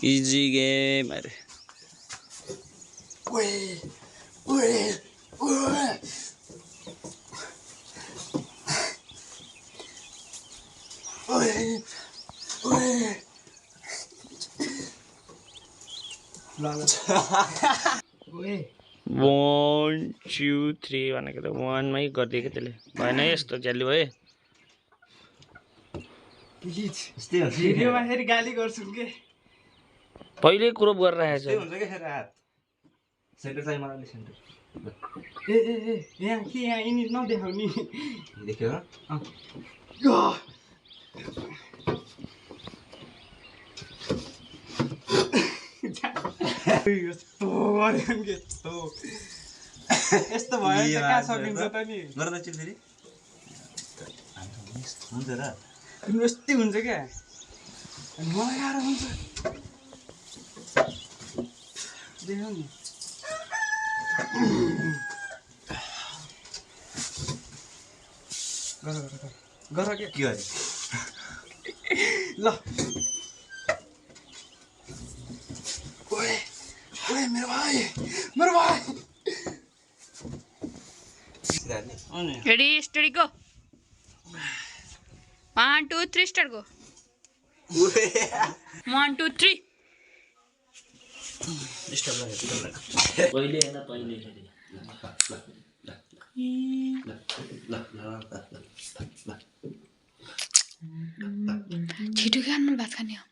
Easy game अरे One, 2, 3 भनेको त 1 मै गरिदिएको त्यसले भएन यस्तो ज्याली भयो भिडियोमा फेरि गाली गर्छु के पहिले क्रप गरेर राखेछ हुन्छ के फेरि हात सेन्टर चाहिँ मलाई सेन्टर ए यहाँ के यहाँ यिनी नदेखाउने देख्यो यस्तो भयो कहाँ सकिन्छ त नि गर्दा चाहिँ फेरि हुन्छ र यस्तै हुन्छ क्या मलाई गाह्रो हुन्छ देखाउ नि गर के के गरे ल ओए मेरो भाइ Ready, steady, go. 1, 2, 3, start, go. 1, 2, 3. पहिले हैन पहिले छिटो के अनमोल भात खाने हो